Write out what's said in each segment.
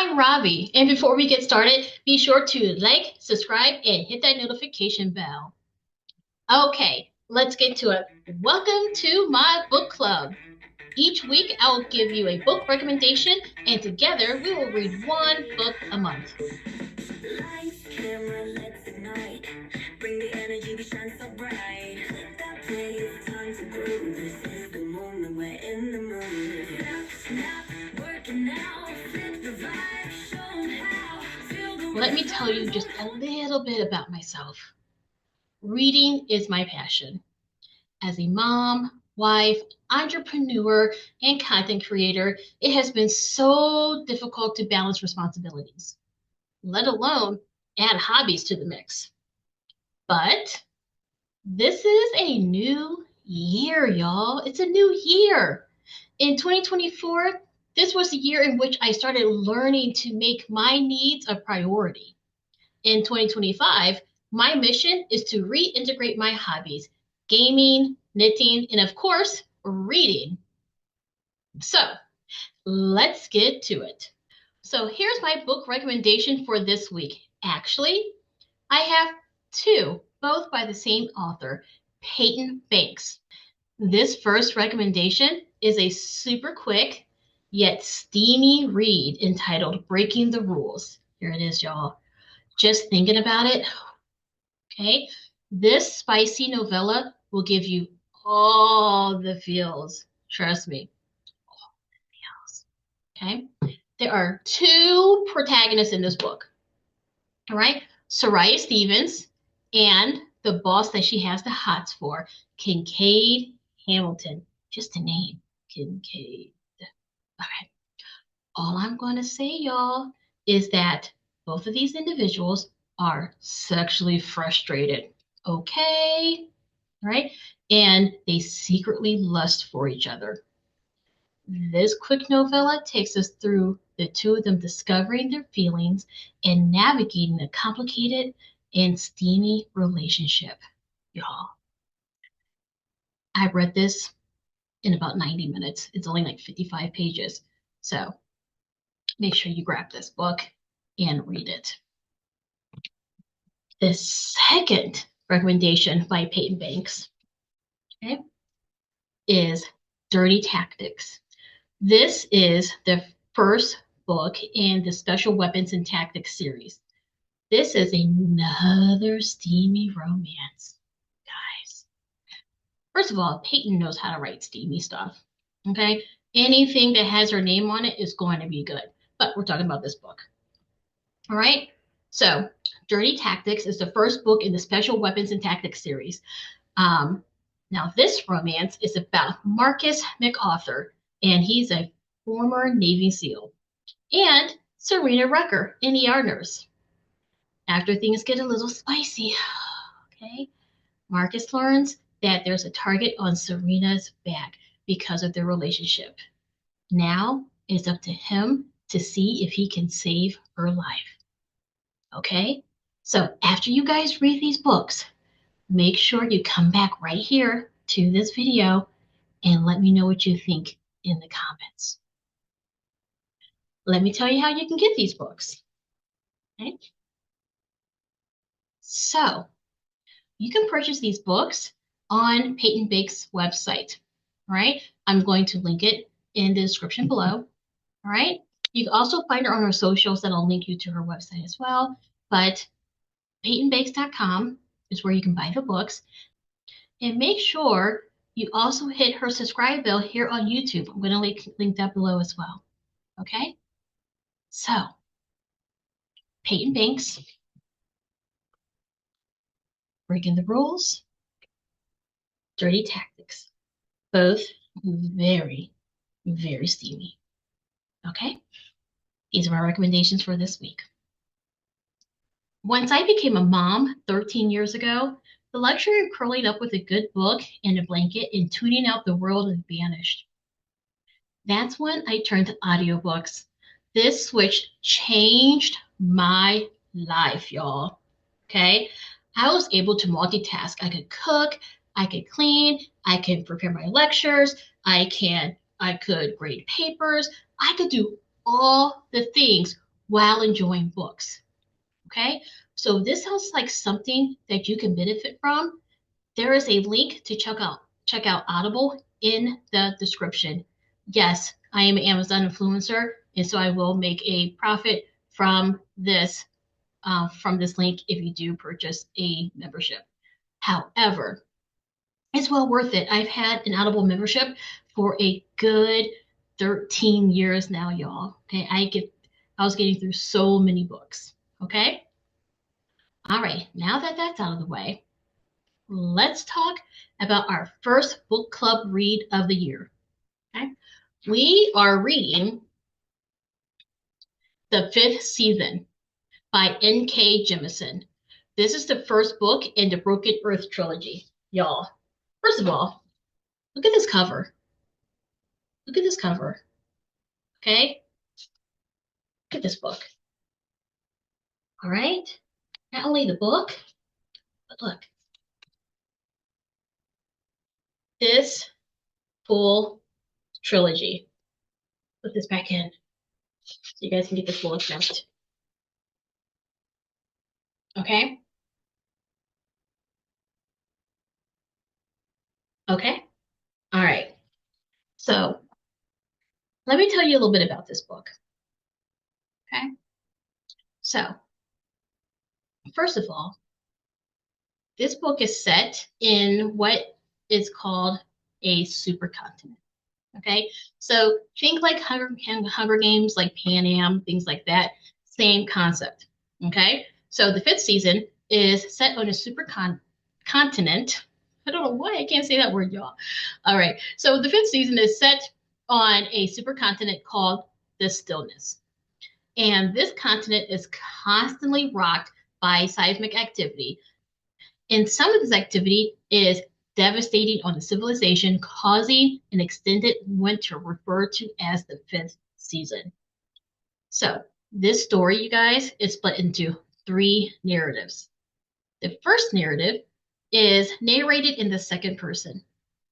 I'm Ravi, and before we get started, be sure to like, subscribe, and hit that notification bell. Okay, let's get to it. Welcome to my book club. Each week, I'll give you a book recommendation, and together we will read one book a month. Lights, camera, let's ignite. Bring the energy, we shine so bright. Click that play, it's time to groove. This is the moment, we're in the mood. Snap, snap, working now. Flip the vibe, show 'em how. Feel the Let me tell you just a little bit about myself. Reading is my passion. As a mom, wife, entrepreneur, and content creator, it has been so difficult to balance responsibilities, let alone add hobbies to the mix. But this is a new year, y'all. It's a new year. In 2024, this was the year in which I started learning to make my needs a priority. In 2025, my mission is to reintegrate my hobbies, gaming, knitting, and of course, reading. So let's get to it. So here's my book recommendation for this week. Actually, I have two, both by the same author, Peyton Banks. This first recommendation is a super quick yet steamy read entitled Breaking the Rules. Here it is, y'all. Just thinking about it, okay? This spicy novella will give you all the feels. Trust me, all the feels, okay? There are two protagonists in this book, all right? Soraya Stevens and the boss that she has the hots for, Kincaid Hamilton. Just a name, Kincaid. All right. All I'm going to say, y'all, is that both of these individuals are sexually frustrated. Okay. Right? And they secretly lust for each other. This quick novella takes us through the two of them discovering their feelings and navigating a complicated and steamy relationship. Y'all, I read this in about 90 minutes. It's only like 55 pages. So make sure you grab this book and read it. The second recommendation by Peyton Banks, okay, is Dirty Tactics. This is the first book in the Special Weapons and Tactics series. This is another steamy romance, guys. First of all, Peyton knows how to write steamy stuff, okay? Anything that has her name on it is going to be good, but we're talking about this book. All right, so Dirty Tactics is the first book in the Special Weapons and Tactics series. Now, this romance is about Marcus MacArthur, and he's a former Navy SEAL, and Serena Rucker, an ER nurse. After things get a little spicy, okay, Marcus learns that there's a target on Serena's back because of their relationship. Now it's up to him to see if he can save her life. Okay? So after you guys read these books, make sure you come back right here to this video and let me know what you think in the comments. Let me tell you how you can get these books. Okay? So you can purchase these books on Peyton Banks' website. All right? I'm going to link it in the description below. All right? You can also find her on her socials that I'll link you to her website as well. But PeytonBakes.com is where you can buy the books. And make sure you also hit her subscribe bell here on YouTube. I'm going to link that below as well. Okay? So, Peyton Banks, Breaking the Rules, Dirty Tactics. Both very, very steamy. Okay? These are my recommendations for this week. Once I became a mom 13 years ago, the luxury of curling up with a good book and a blanket and tuning out the world vanished. That's when I turned to audiobooks. This switch changed my life, y'all. Okay? I was able to multitask. I could cook, I could clean, I could prepare my lectures, I could grade papers, I could do all the things while enjoying books. Okay, so this sounds like something that you can benefit from. There is a link to check out Audible in the description. Yes, I am an Amazon influencer, and so I will make a profit from this link if you do purchase a membership. However, it's well worth it. I've had an Audible membership for a good 13 years now, y'all. Okay, I was getting through so many books. Okay, all right. Now that that's out of the way, let's talk about our first book club read of the year. Okay, we are reading The Fifth Season by N.K. Jemisin. This is the first book in the Broken Earth trilogy, y'all. First of all, look at this cover. Look at this cover. Okay? Look at this book. All right? Not only the book, but look. This full trilogy. Put this back in so you guys can get the full effect. Okay? Okay? All right. So let me tell you a little bit about this book. Okay? So, first of all, this book is set in what is called a supercontinent. Okay, so think like Hunger Games, like Pan Am, things like that. Same concept. Okay, so the fifth season is set on a continent. I don't know why I can't say that word, y'all. All right, so the fifth season is set on a supercontinent called the Stillness. And this continent is constantly rocked by seismic activity. And some of this activity is devastating on the civilization, causing an extended winter referred to as the fifth season. So, this story, you guys, is split into three narratives. The first narrative is narrated in the second person.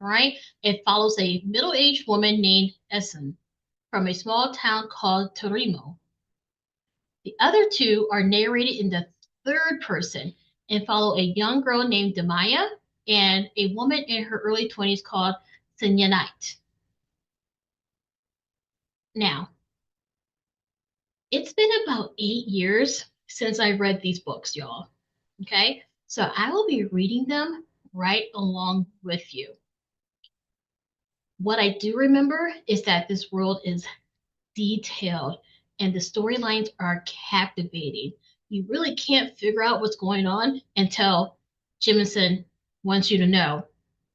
All right, it follows a middle-aged woman named Essen from a small town called Torimo. The other two are narrated in the third person and follow a young girl named Demaya and a woman in her early 20s called Sinyanite. Now, it's been about 8 years since I read these books, y'all. Okay, so I will be reading them right along with you. What I do remember is that this world is detailed and the storylines are captivating. You really can't figure out what's going on until Jemison wants you to know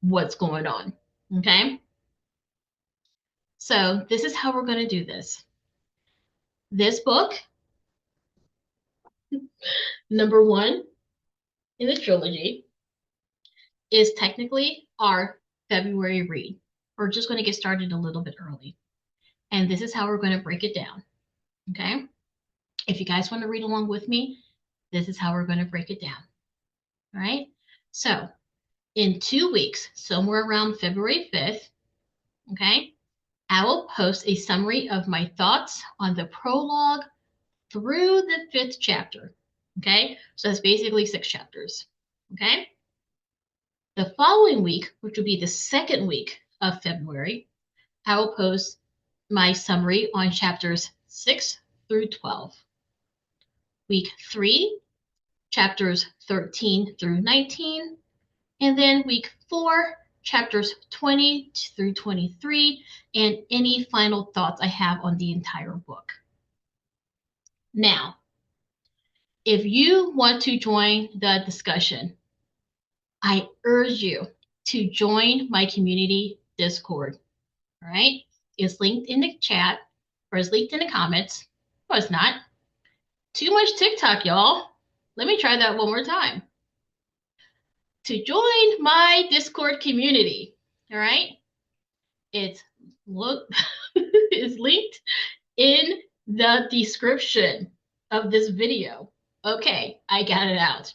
what's going on. Okay? So, this is how we're going to do this. This book, number one in the trilogy, is technically our February read. We're just going to get started a little bit early. And this is how we're going to break it down. Okay? If you guys want to read along with me, this is how we're going to break it down. All right? So, in 2 weeks, somewhere around February 5th, okay, I will post a summary of my thoughts on the prologue through the 5th chapter. Okay, so that's basically 6 chapters. Okay, the following week, which will be the second week of February, I will post my summary on chapters 6 through 12. Week 3, chapters 13 through 19. And then week 4, chapters 20 through 23, and any final thoughts I have on the entire book. Now, if you want to join the discussion, I urge you to join my community Discord. All right? It's linked in the chat or it's linked in the comments. No, it's not. Too much TikTok, y'all. Let me try that one more time. To join my Discord community, all right? It's linked in the description of this video. Okay, I got it out.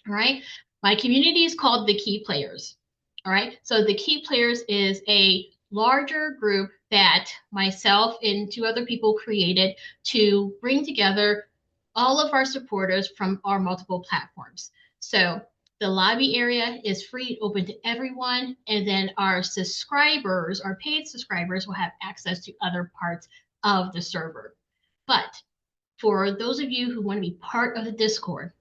All right. My community is called the Key Players. All right. So the Key Players is a larger group that myself and two other people created to bring together all of our supporters from our multiple platforms. So the lobby area is free, open to everyone. And then our subscribers, our paid subscribers, will have access to other parts of the server. But for those of you who want to be part of the Discord,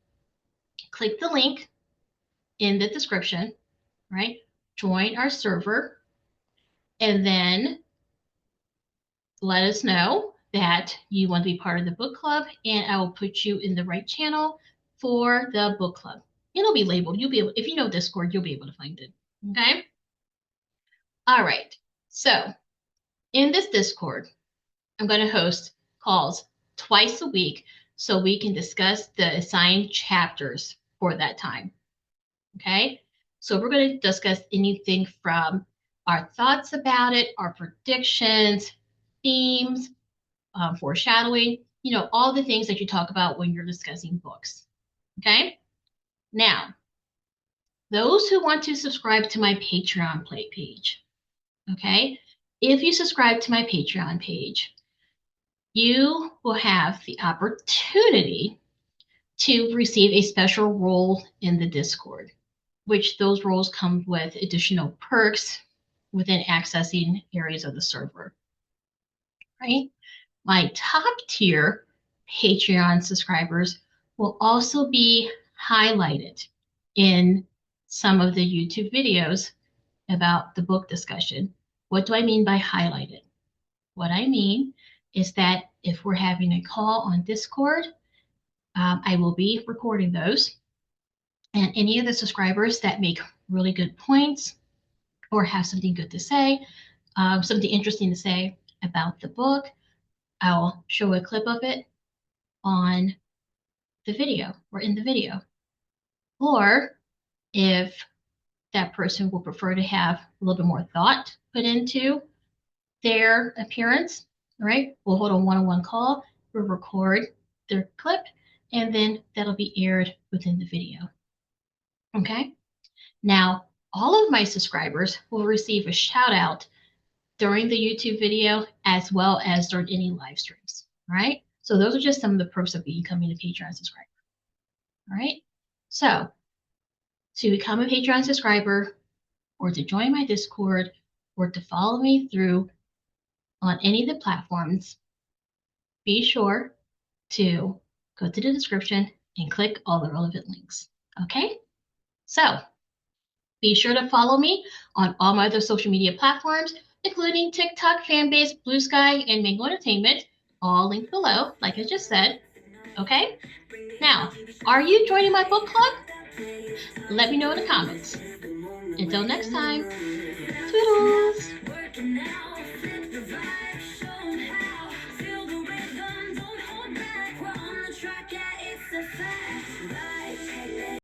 click the link in the description, right? Join our server and then let us know that you want to be part of the book club, and I will put you in the right channel for the book club. It'll be labeled. You'll be able, if you know Discord, you'll be able to find it. Okay. All right. So in this Discord, I'm going to host calls twice a week so we can discuss the assigned chapters for that time. Okay. So we're going to discuss anything from our thoughts about it, our predictions, themes, foreshadowing, all the things that you talk about when you're discussing books. Okay. Now, those who want to subscribe to my Patreon page, okay, if you subscribe to my Patreon page, you will have the opportunity to receive a special role in the Discord, which those roles come with additional perks within accessing areas of the server, right? My top tier Patreon subscribers will also be highlighted in some of the YouTube videos about the book discussion. What do I mean by highlighted? What I mean is that if we're having a call on Discord, I will be recording those. And any of the subscribers that make really good points or have something good to say, something interesting to say about the book, I'll show a clip of it on the video or in the video. Or if that person will prefer to have a little bit more thought put into their appearance, right? We'll hold a one-on-one call, we'll record their clip, and then that'll be aired within the video. Okay? Now, all of my subscribers will receive a shout out during the YouTube video as well as during any live streams, right? So those are just some of the perks of becoming a Patreon subscriber. All right. So to become a Patreon subscriber or to join my Discord or to follow me through on any of the platforms, be sure to go to the description and click all the relevant links. Okay. So be sure to follow me on all my other social media platforms, including TikTok, Fanbase, Blue Sky, and Mango Entertainment, all linked below, like I just said. Okay? Now, are you joining my book club? Let me know in the comments. Until next time.